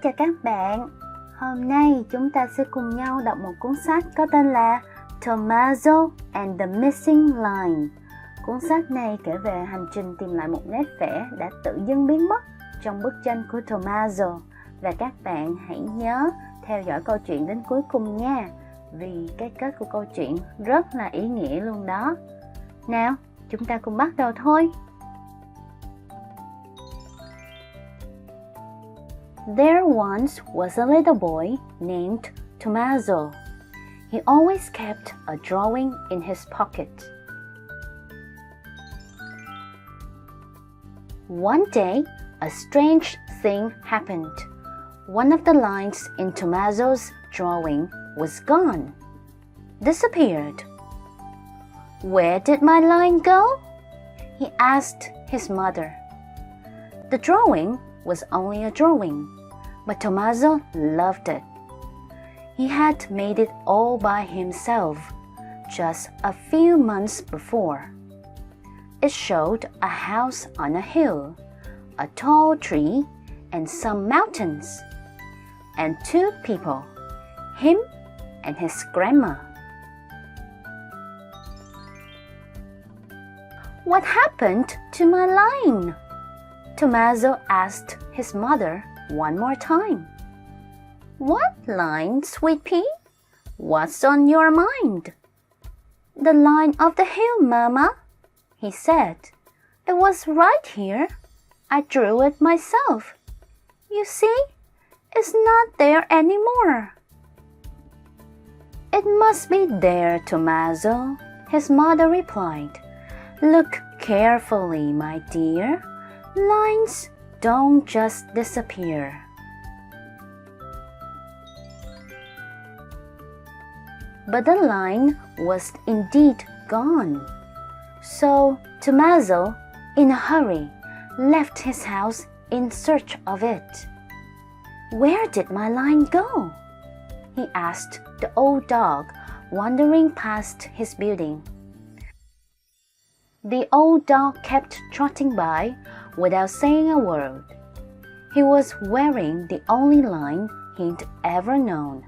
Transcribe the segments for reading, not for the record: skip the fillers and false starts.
chào các bạn. Hôm nay chúng ta sẽ cùng nhau đọc một cuốn sách có tên là Tommaso and the Missing Line. Cuốn sách này kể về hành trình tìm lại một nét vẽ đã tự dưng biến mất trong bức tranh của Tommaso. Và các bạn hãy nhớ theo dõi câu chuyện đến cuối cùng nha, vì cái kết của câu chuyện rất là ý nghĩa luôn đó. Nào, chúng ta cùng bắt đầu thôi. There once was a little boy named Tommaso. He always kept a drawing in his pocket. One day, a strange thing happened. One of the lines in Tommaso's drawing was gone, disappeared. Where did my line go? He asked his mother. The drawing was only a drawing, but Tommaso loved it. He had made it all by himself just a few months before. It showed a house on a hill, a tall tree, and some mountains, and two people, him and his grandma. What happened to my line? Tommaso asked his mother one more time. What line, sweet pea? What's on your mind? The line of the hill, Mama, he said. It was right here. I drew it myself. You see, it's not there anymore. It must be there, Tommaso, his mother replied. Look carefully, my dear. Lines don't just disappear. But the line was indeed gone. So Tommaso, in a hurry, left his house in search of it. Where did my line go? He asked the old dog, wandering past his building. The old dog kept trotting by without saying a word. He was wearing the only line he'd ever known,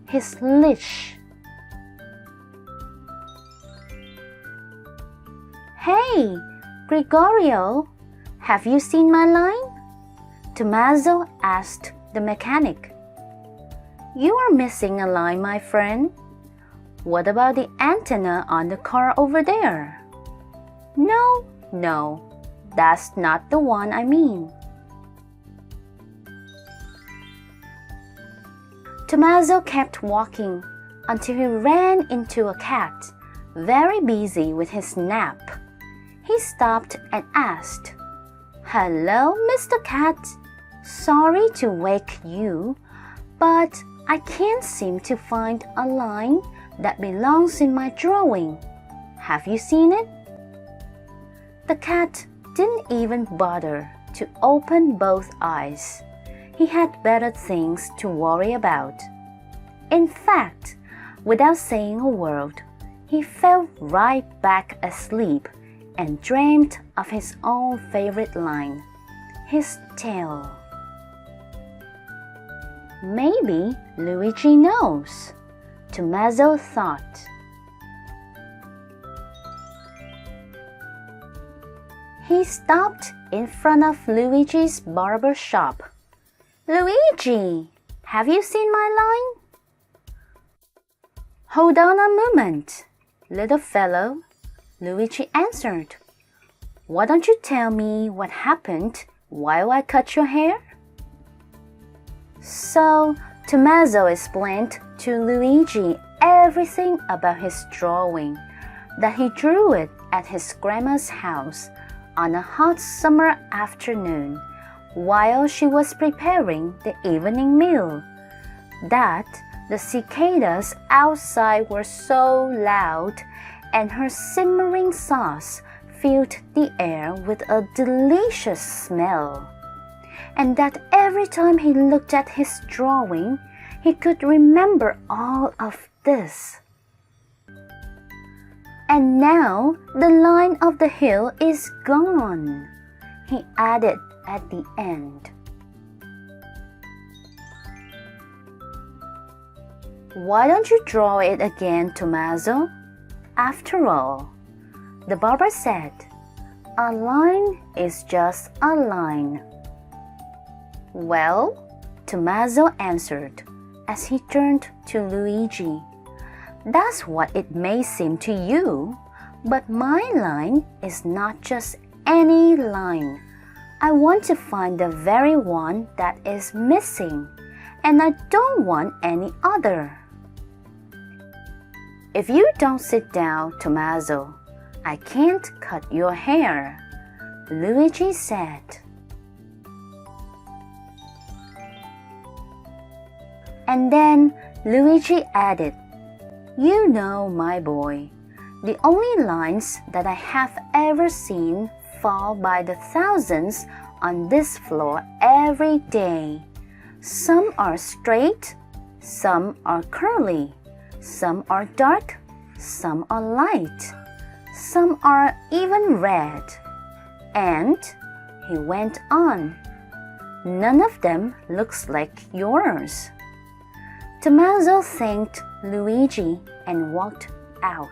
his leash. Hey, Gregorio, have you seen my line? Tommaso asked the mechanic. You are missing a line, my friend. What about the antenna on the car over there? No, that's not the one I mean. Tommaso kept walking until he ran into a cat, very busy with his nap. He stopped and asked, Hello, Mr. Cat. Sorry to wake you, but I can't seem to find a line that belongs in my drawing. Have you seen it? The cat didn't even bother to open both eyes. He had better things to worry about. In fact, without saying a word, he fell right back asleep and dreamed of his own favorite line, his tail. Maybe Luigi knows, Tommaso thought. He stopped in front of Luigi's barber shop. Luigi, have you seen my line? Hold on a moment, little fellow, Luigi answered. Why don't you tell me what happened while I cut your hair? So Tommaso explained to Luigi everything about his drawing, that he drew it at his grandma's house on a hot summer afternoon while she was preparing the evening meal, that the cicadas outside were so loud and her simmering sauce filled the air with a delicious smell, and that every time he looked at his drawing, he could remember all of this. And now the line of the hill is gone, he added at the end. Why don't you draw it again, Tommaso? After all, the barber said, a line is just a line. Well, Tommaso answered as he turned to Luigi. That's what it may seem to you, but my line is not just any line. I want to find the very one that is missing, and I don't want any other. If you don't sit down, Tommaso, I can't cut your hair, Luigi said. And then Luigi added, You know, my boy, the only lines that I have ever seen fall by the thousands on this floor every day. Some are straight, some are curly, some are dark, some are light, some are even red. And he went on, none of them looks like yours. Tommaso thanked Luigi and walked out.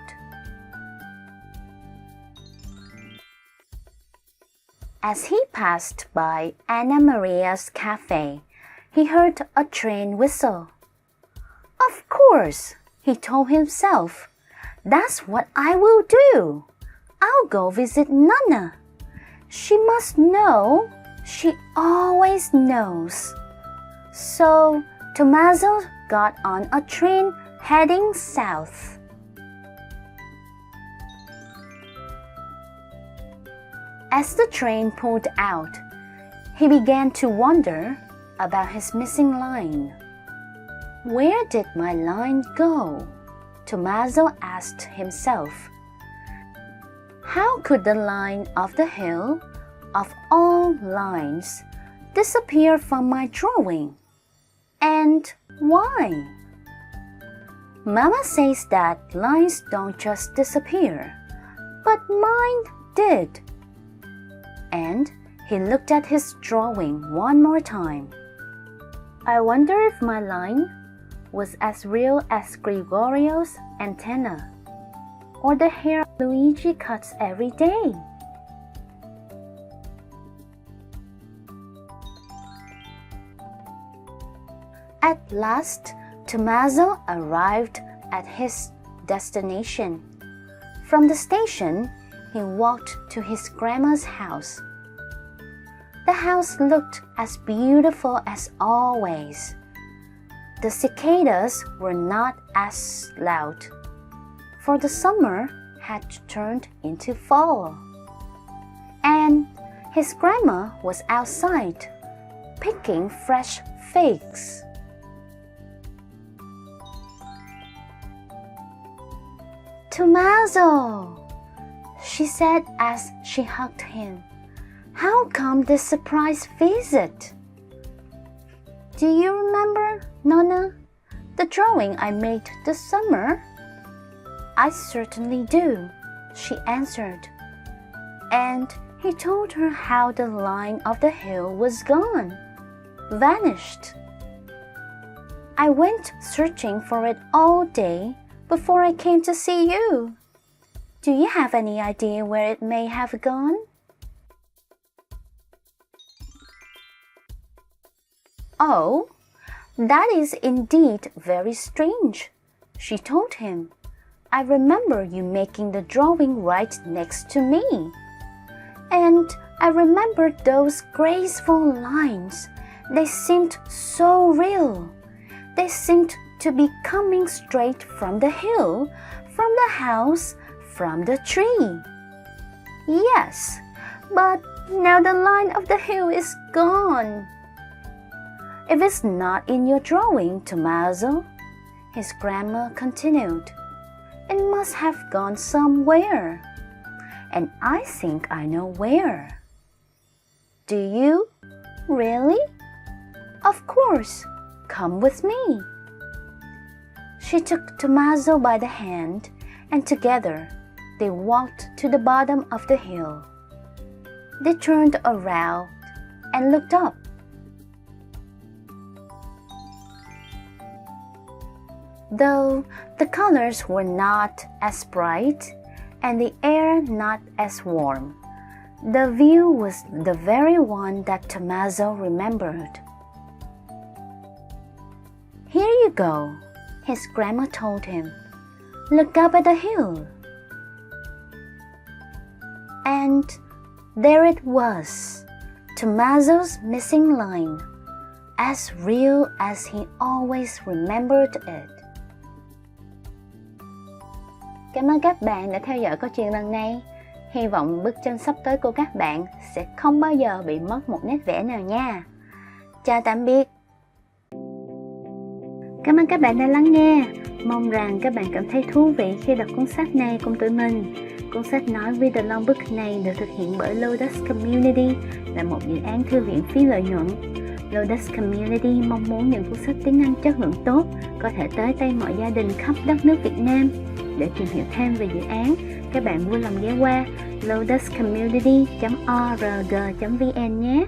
As he passed by Anna Maria's cafe, he heard a train whistle. Of course, he told himself, that's what I will do. I'll go visit Nana. She must know. She always knows. So Tommaso got on a train heading south. As the train pulled out, he began to wonder about his missing line. Where did my line go? Tommaso asked himself. How could the line of the hill, of all lines, disappear from my drawing? And why? Mama says that lines don't just disappear, but mine did. And he looked at his drawing one more time. I wonder if my line was as real as Gregorio's antenna, or the hair Luigi cuts every day. At last, Tommaso arrived at his destination. From the station, he walked to his grandma's house. The house looked as beautiful as always. The cicadas were not as loud, for the summer had turned into fall. And his grandma was outside, picking fresh figs. Tommaso, she said as she hugged him. How come this surprise visit? Do you remember, Nonna, the drawing I made this summer? I certainly do, she answered. And he told her how the line of the hill was gone, vanished. I went searching for it all day before I came to see you. Do you have any idea where it may have gone? Oh, that is indeed very strange, she told him. I remember you making the drawing right next to me. And I remember those graceful lines. They seemed so real. They seemed to be coming straight from the hill, from the house, from the tree. Yes, but now the line of the hill is gone. If it's not in your drawing, Tommaso, his grandma continued, it must have gone somewhere. And I think I know where. Do you? Really? Of course. Come with me. She took Tommaso by the hand, and together they walked to the bottom of the hill. They turned around and looked up. though the colors were not as bright and the air not as warm. The view was the very one that Tommaso remembered. Here you go, his grandma told him. Look up at the hill. And there it was, Tommaso's missing line, as real as he always remembered it. Cảm ơn các bạn đã theo dõi câu chuyện lần này. Hy vọng bức tranh sắp tới của các bạn sẽ không bao giờ bị mất một nét vẽ nào nha. Chào tạm biệt. Cảm ơn các bạn đã lắng nghe. Mong rằng các bạn cảm thấy thú vị khi đọc cuốn sách này cùng tụi mình. Cuốn sách nói With the Long Book này được thực hiện bởi Lotus Community, là một dự án thư viện phi lợi nhuận. Lotus Community mong muốn những cuốn sách tiếng Anh chất lượng tốt có thể tới tay mọi gia đình khắp đất nước Việt Nam. Để tìm hiểu thêm về dự án, các bạn vui lòng ghé qua lotuscommunity.org.vn nhé.